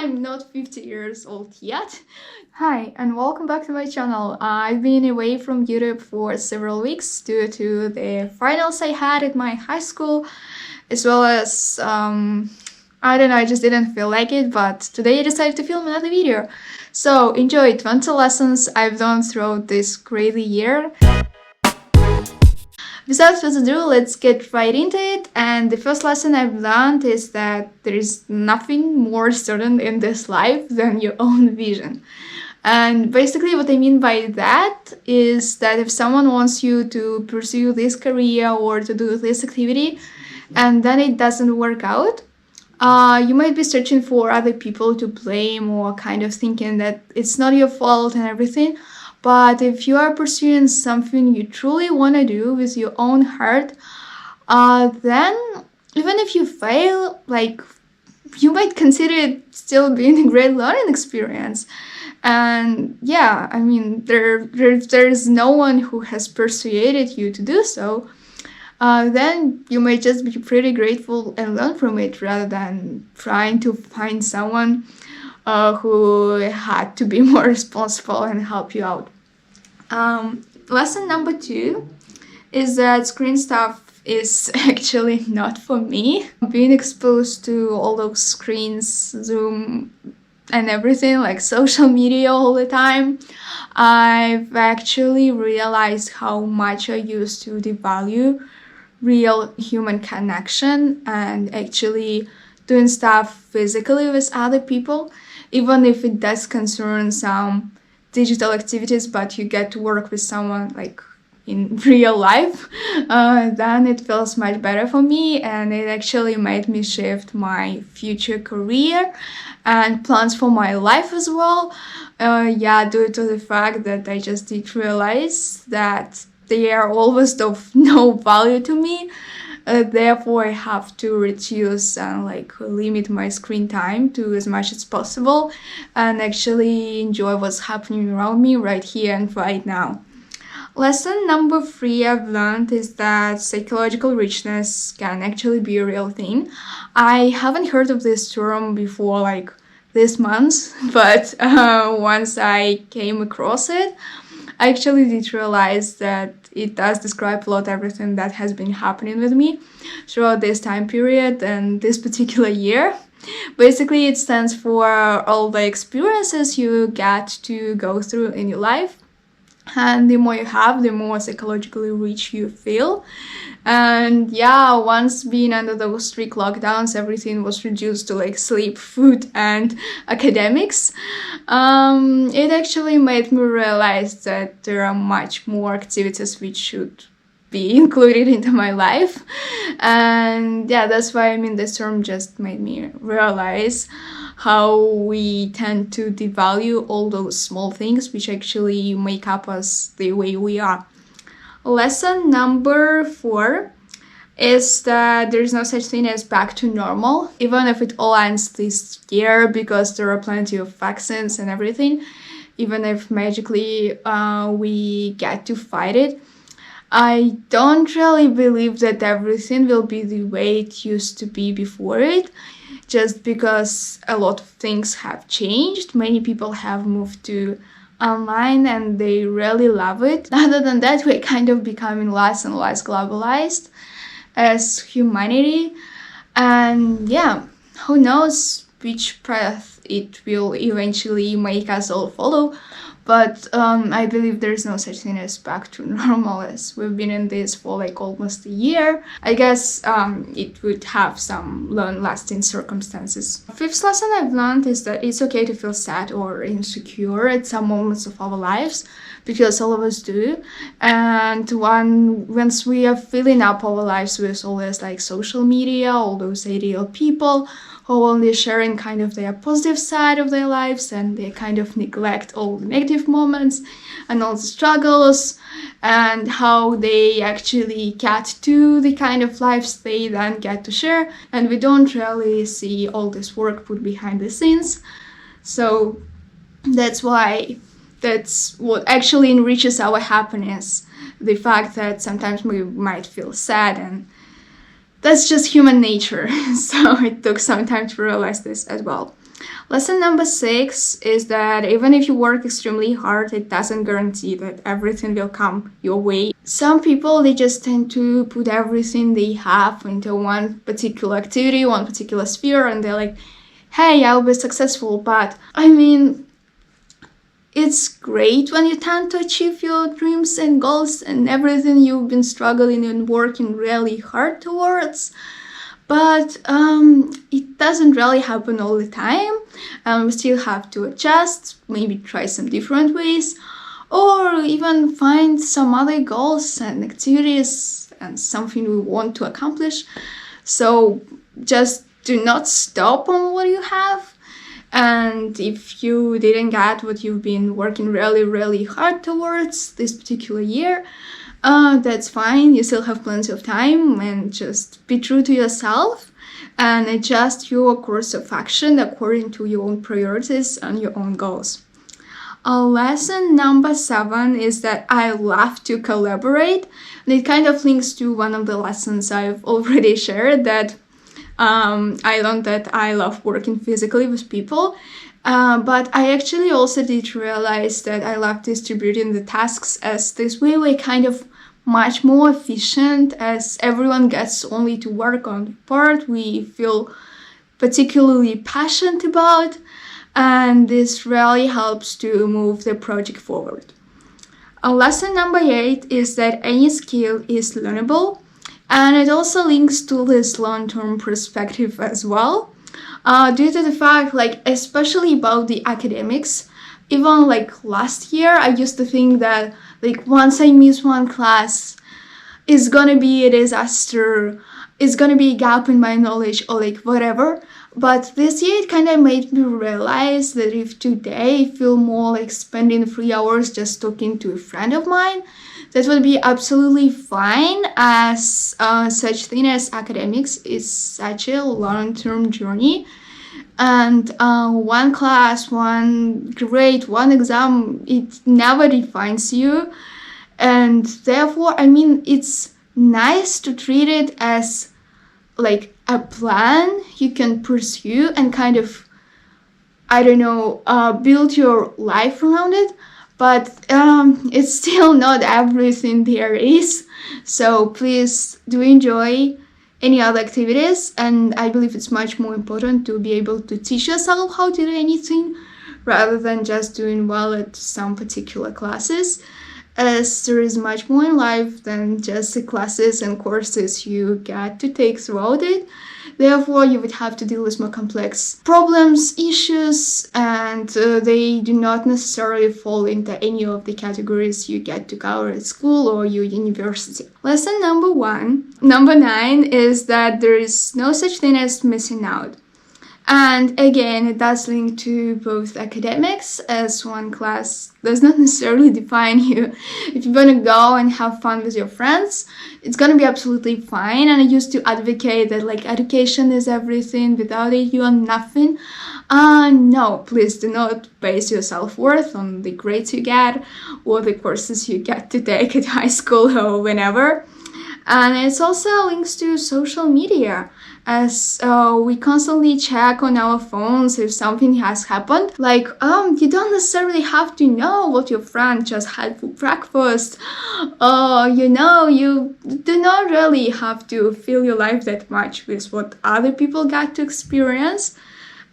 I'm not 50 years old yet. Hi, and welcome back to my channel. I've been away from YouTube for several weeks due to the finals I had at my high school, as well as, I don't know, I just didn't feel like it, but today I decided to film another video. So enjoy 20 lessons I've done throughout this crazy year. Without further ado, let's get right into it. And the first lesson I've learned is that there is nothing more certain in this life than your own vision. And basically what I mean by that is that if someone wants you to pursue this career or to do this activity and then it doesn't work out, you might be searching for other people to blame or kind of thinking that it's not your fault and everything. But if you are pursuing something you truly want to do with your own heart, then even if you fail, you might consider it still being a great learning experience. And yeah, I mean, there's no one who has persuaded you to do so. Then you may just be pretty grateful and learn from it rather than trying to find someone who had to be more responsible and help you out. Lesson number 2 is that screen stuff is actually not for me. Being exposed to all those screens, Zoom, and everything, like social media all the time, I've actually realized how much I used to devalue real human connection and actually doing stuff physically with other people, even if it does concern some digital activities, but you get to work with someone like in real life, then it feels much better for me, and it actually made me shift my future career and plans for my life as well. Due to the fact that I just did realize that they are always of no value to me. Therefore, I have to reduce and limit my screen time to as much as possible and actually enjoy what's happening around me right here and right now. Lesson number 3 I've learned is that psychological richness can actually be a real thing. I haven't heard of this term before this month, but once I came across it, I actually did realize that it does describe a lot everything that has been happening with me throughout this time period and this particular year. Basically, it stands for all the experiences you get to go through in your life. And the more you have, the more psychologically rich you feel. And yeah, once being under those strict lockdowns, everything was reduced to sleep, food, and academics. It actually made me realize that there are much more activities which should be included into my life. And yeah, that's why this term just made me realize how we tend to devalue all those small things which actually make up us the way we are. Lesson number 4 is that there's no such thing as back to normal, even if it all ends this year because there are plenty of vaccines and everything, even if magically we get to fight it. I don't really believe that everything will be the way it used to be before it, just because a lot of things have changed. Many people have moved to online and they really love it. Other than that, we're kind of becoming less and less globalized as humanity. And yeah, who knows which path it will eventually make us all follow. But I believe there's no such thing as back to normal, as we've been in this for almost a year. I guess it would have some long-lasting circumstances. Fifth lesson I've learned is that it's okay to feel sad or insecure at some moments of our lives, because all of us do. And once we are filling up our lives with all this social media, all those ideal people who are only sharing kind of their positive side of their lives, and they kind of neglect all the negative moments and all the struggles and how they actually get to the kind of lives they then get to share, and we don't really see all this work put behind the scenes. So that's what actually enriches our happiness, the fact that sometimes we might feel sad, and that's just human nature. So it took some time to realize this as well. Lesson number 6 is that even if you work extremely hard, it doesn't guarantee that everything will come your way. Some people, they just tend to put everything they have into one particular activity, one particular sphere, and they're like, hey, I'll be successful. But I mean, it's great when you tend to achieve your dreams and goals and everything you've been struggling and working really hard towards. But it doesn't really happen all the time. We still have to adjust, maybe try some different ways, or even find some other goals and activities and something we want to accomplish. So just do not stop on what you have. And if you didn't get what you've been working really, really hard towards this particular year, that's fine. You still have plenty of time, and just be true to yourself and adjust your course of action according to your own priorities and your own goals. Lesson number 7 is that I love to collaborate, and it kind of links to one of the lessons I've already shared, that I learned that I love working physically with people, but I actually also did realize that I love distributing the tasks, as this way we're kind of much more efficient, as everyone gets only to work on the part we feel particularly passionate about, and this really helps to move the project forward. Lesson number 8 is that any skill is learnable. And it also links to this long-term perspective as well, due to the fact, like, especially about the academics. Even like last year, I used to think that like once I miss one class, it's gonna be a disaster, it's gonna be a gap in my knowledge, or like whatever. But this year it kind of made me realize that if today I feel more like spending 3 hours just talking to a friend of mine, that would be absolutely fine, as such thing as academics is such a long-term journey. And one class, one grade, one exam, it never defines you. And therefore, I mean, it's nice to treat it as like a plan you can pursue and kind of, I don't know, build your life around it. But it's still not everything there is. So please do enjoy any other activities. And I believe it's much more important to be able to teach yourself how to do anything rather than just doing well at some particular classes, as there is much more in life than just the classes and courses you get to take throughout it. Therefore, you would have to deal with more complex problems, issues, and they do not necessarily fall into any of the categories you get to cover at school or your university. Lesson number 9 is that there is no such thing as missing out. And again, it does link to both academics, as one class does not necessarily define you. If you want to go and have fun with your friends, it's going to be absolutely fine. And I used to advocate that like education is everything, without it you are nothing. No, please do not base your self-worth on the grades you get or the courses you get to take at high school or whenever. And it's also links to social media, as we constantly check on our phones if something has happened. Like, you don't necessarily have to know what your friend just had for breakfast. You do not really have to fill your life that much with what other people got to experience,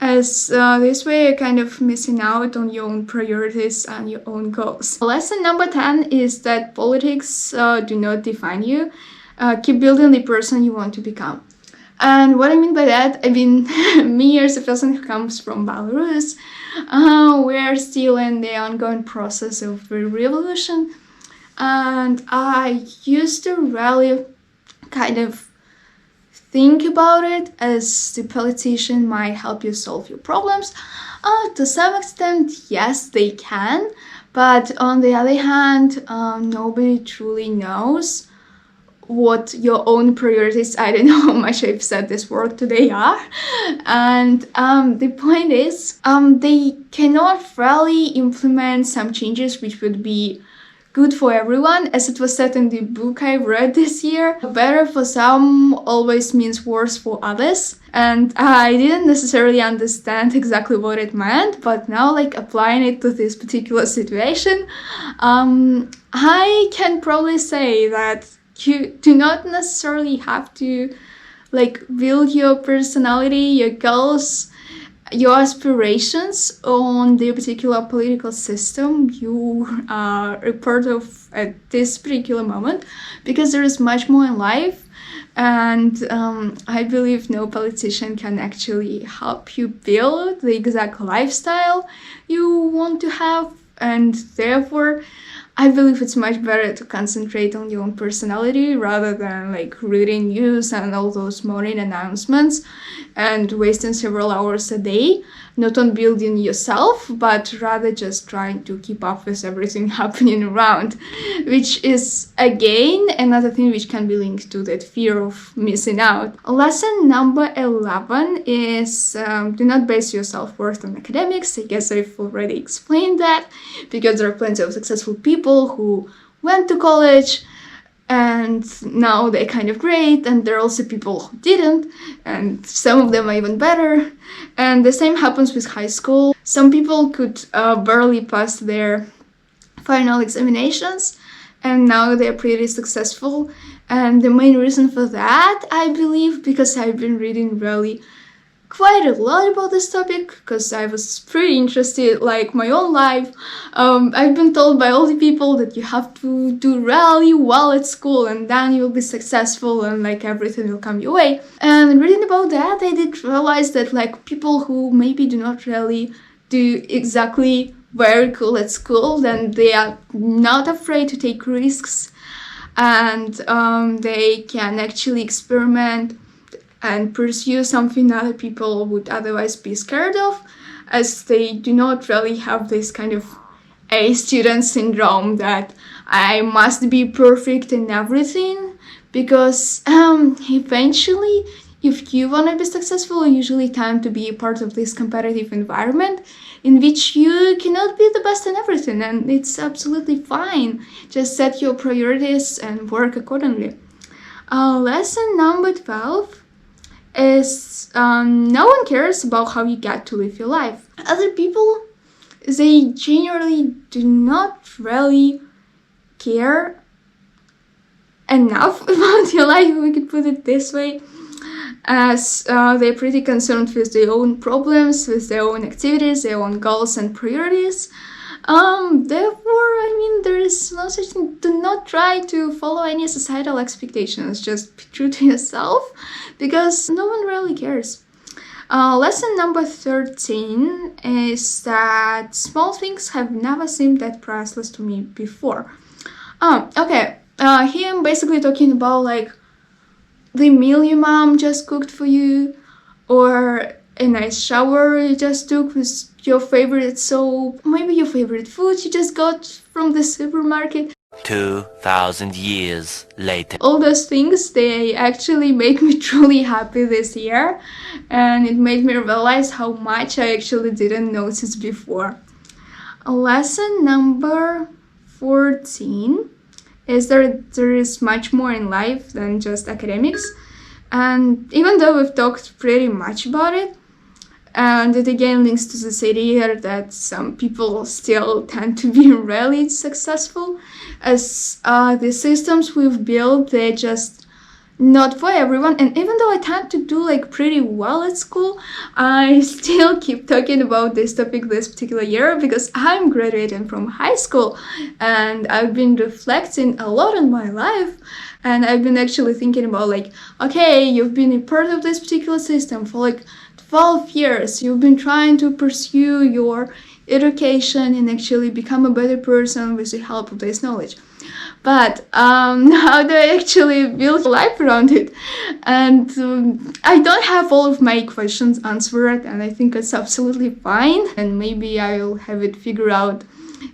as this way you're kind of missing out on your own priorities and your own goals. Lesson number 10 is that politics do not define you. Keep building the person you want to become. And what I mean by that, I mean, me as a person who comes from Belarus, we're still in the ongoing process of the revolution. And I used to really kind of think about it as the politician might help you solve your problems. To some extent, yes, they can. But on the other hand, nobody truly knows what your own priorities, I don't know how much I've said this word today, are. And the point is, they cannot really implement some changes which would be good for everyone, as it was said in the book I read this year. Better for some always means worse for others. And I didn't necessarily understand exactly what it meant, but now, like, applying it to this particular situation, I can probably say that you do not necessarily have to, like, build your personality, your goals, your aspirations on the particular political system you are a part of at this particular moment, because there is much more in life. And I believe no politician can actually help you build the exact lifestyle you want to have. And therefore, I believe it's much better to concentrate on your own personality rather than, like, reading news and all those morning announcements and wasting several hours a day, not on building yourself, but rather just trying to keep up with everything happening around, which is, again, another thing which can be linked to that fear of missing out. Lesson number 11 is do not base your self-worth on academics. I guess I've already explained that, because there are plenty of successful people who went to college and now they're kind of great, and there are also people who didn't, and some of them are even better. And the same happens with high school. Some people could barely pass their final examinations, and now they're pretty successful. And the main reason for that, I believe, because I've been reading really quite a lot about this topic, because I was pretty interested, like my own life. I've been told by all the people that you have to do really well at school and then you'll be successful and, like, everything will come your way. And reading about that, I did realize that, like, people who maybe do not really do exactly very cool at school, then they are not afraid to take risks, and they can actually experiment and pursue something other people would otherwise be scared of, as they do not really have this kind of A student syndrome that I must be perfect in everything, because eventually, if you want to be successful, you usually tend to be a part of this competitive environment in which you cannot be the best in everything, and it's absolutely fine. Just set your priorities and work accordingly. Lesson number 12 is no one cares about how you get to live your life. Other people, they generally do not really care enough about your life, if we could put it this way, as they're pretty concerned with their own problems, with their own activities, their own goals and priorities. Therefore, I mean, there is no such thing. Do not try to follow any societal expectations. Just be true to yourself, because no one really cares. Lesson number 13 is that small things have never seemed that priceless to me before. Okay. Here I'm basically talking about, like, the meal your mom just cooked for you, or a nice shower you just took with your favorite soap, maybe your favorite food you just got from the supermarket. 2,000 years later. All those things, they actually make me truly happy this year, and it made me realize how much I actually didn't notice before. Lesson number 14 is that there is much more in life than just academics. And even though we've talked pretty much about it, and it again links to this idea that some people still tend to be really successful, as the systems we've built, they're just not for everyone. And even though I tend to do, like, pretty well at school, I still keep talking about this topic this particular year, because I'm graduating from high school and I've been reflecting a lot on my life. And I've been actually thinking about, like, okay, you've been a part of this particular system for, like, 12 years. You've been trying to pursue your education and actually become a better person with the help of this knowledge. But how do I actually build a life around it? And I don't have all of my questions answered, and I think it's absolutely fine. And maybe I'll have it figured out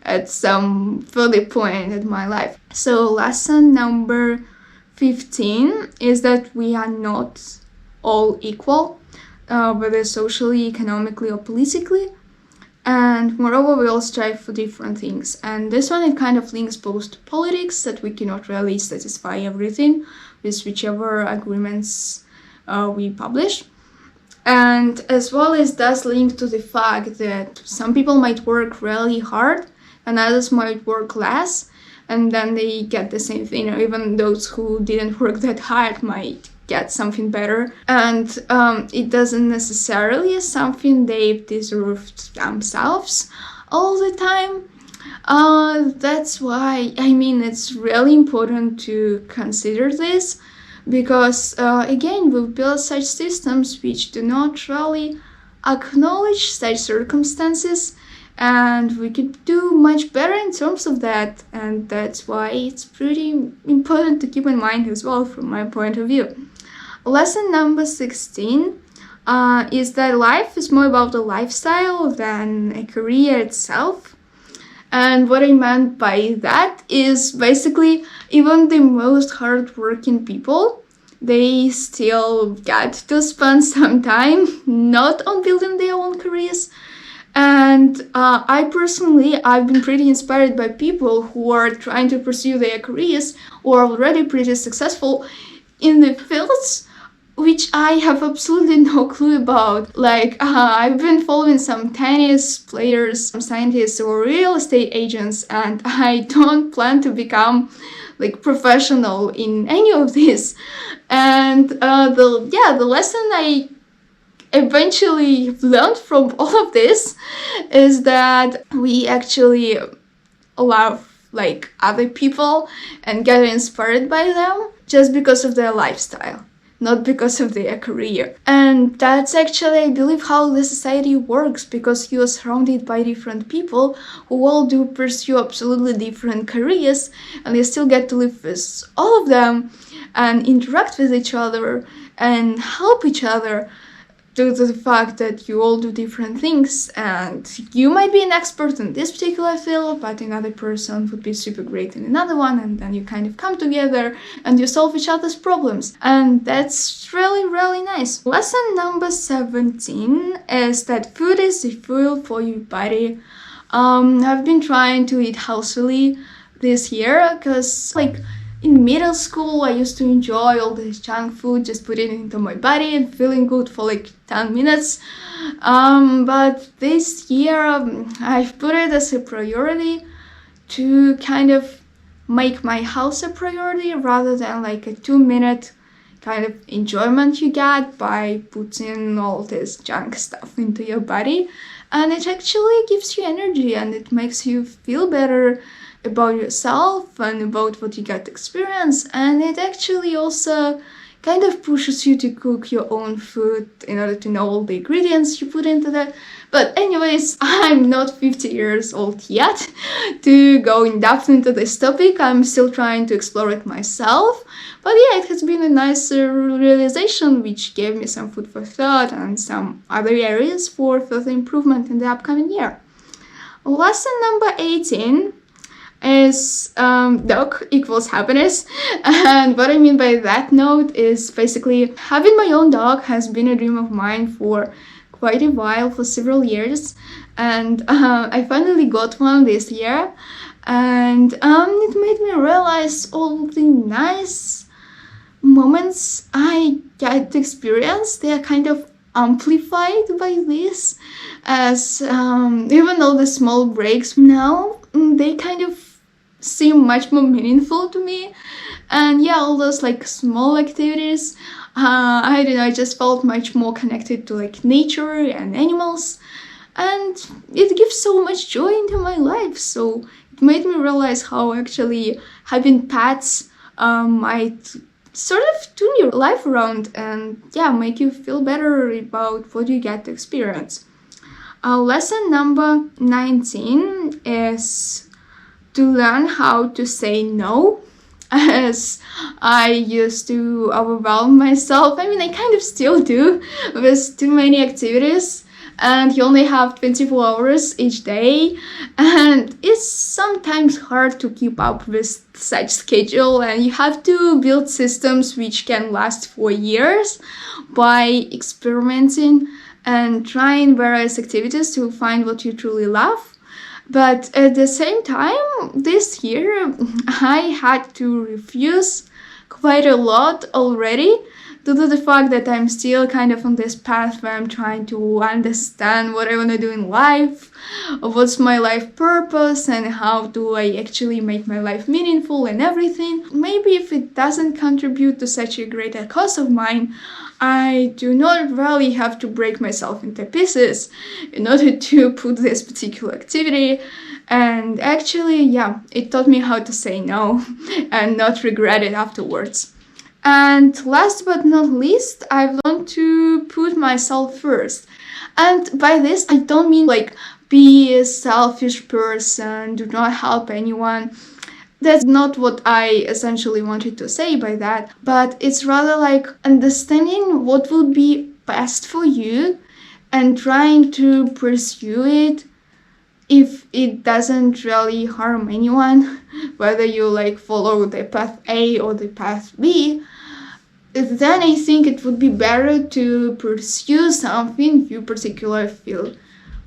at some further point in my life. So lesson number 15 is that we are not all equal, whether socially, economically, or politically. And moreover, we all strive for different things. And this one, it kind of links both to politics, that we cannot really satisfy everything with whichever agreements we publish. And as well as does link to the fact that some people might work really hard and others might work less, and then they get the same thing. Even those who didn't work that hard might get something better, and it doesn't necessarily is something they've deserved themselves all the time. That's why, I mean, it's really important to consider this, because again, we've built such systems which do not really acknowledge such circumstances, and we could do much better in terms of that, and that's why it's pretty important to keep in mind as well from my point of view. Lesson number 16 is that life is more about a lifestyle than a career itself. And what I meant by that is basically even the most hardworking people, they still get to spend some time not on building their own careers. And I've been pretty inspired by people who are trying to pursue their careers or are already pretty successful in the fields which I have absolutely no clue about. Like, I've been following some tennis players, some scientists, or real estate agents, and I don't plan to become like professional in any of this. And the lesson I eventually learned from all of this is that we actually love like other people and get inspired by them just because of their lifestyle, not because of their career. And that's actually, I believe, how the society works, because you are surrounded by different people who all do pursue absolutely different careers, and you still get to live with all of them and interact with each other and help each other due to the fact that you all do different things, and you might be an expert in this particular field, but another person would be super great in another one, and then you kind of come together and you solve each other's problems. And that's really, really nice. Lesson number 17 is that food is the fuel for your body. I've been trying to eat healthily this year, because like in middle school, I used to enjoy all this junk food, just putting it into my body and feeling good for like 10 minutes. But this year, I've put it as a priority to kind of make my health a priority rather than like a 2-minute kind of enjoyment you get by putting all this junk stuff into your body. And it actually gives you energy and it makes you feel better about yourself and about what you get to experience, and it actually also kind of pushes you to cook your own food in order to know all the ingredients you put into that. But anyways, I'm not 50 years old yet to go in depth into this topic. I'm still trying to explore it myself. But yeah, it has been a nice realization which gave me some food for thought and some other areas for further improvement in the upcoming year. Lesson number 18 is dog equals happiness. And what I mean by that note is basically having my own dog has been a dream of mine for quite a while, for several years, and I finally got one this year, and it made me realize all the nice moments I get to experience. They are kind of amplified by this, as even though the small breaks now, they kind of seem much more meaningful to me. And yeah, all those like small activities, I don't know, I just felt much more connected to like nature and animals, and it gives so much joy into my life. So it made me realize how actually having pets might sort of turn your life around and yeah, make you feel better about what you get to experience. Lesson number 19 is to learn how to say no, as I used to overwhelm myself. I mean, I kind of still do with too many activities, and you only have 24 hours each day, and it's sometimes hard to keep up with such schedule, and you have to build systems which can last for years by experimenting and trying various activities to find what you truly love. But at the same time, this year I had to refuse quite a lot already due to the fact that I'm still kind of on this path where I'm trying to understand what I want to do in life, what's my life purpose, and how do I actually make my life meaningful and everything. Maybe if it doesn't contribute to such a greater cause of mine, I do not really have to break myself into pieces in order to put this particular activity. And actually, yeah, it taught me how to say no and not regret it afterwards. And last but not least, I've learned to put myself first. And by this, I don't mean like be a selfish person, do not help anyone. That's not what I essentially wanted to say by that, but it's rather like understanding what would be best for you and trying to pursue it if it doesn't really harm anyone, whether you like follow the path A or the path B. Then I think it would be better to pursue something you particularly feel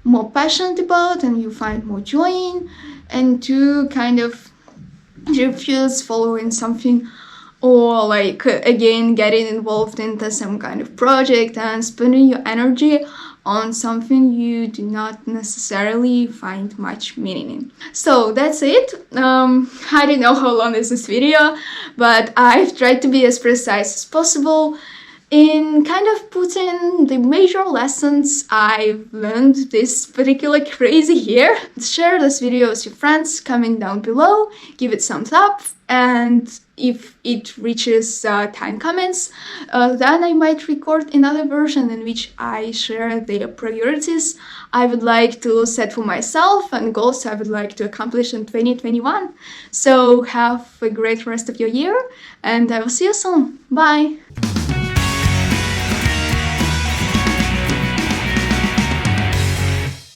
more passionate about and you find more joy in, and to kind of refuse following something or like again getting involved into some kind of project and spending your energy on something you do not necessarily find much meaning in. So that's it. I don't know how long is this video, but I've tried to be as precise as possible in kind of putting the major lessons I've learned this particular crazy year. Share this video with your friends, comment down below, give it thumbs up, and if it reaches 10 comments, then I might record another version in which I share the priorities I would like to set for myself and goals I would like to accomplish in 2021. So have a great rest of your year, and I will see you soon. Bye!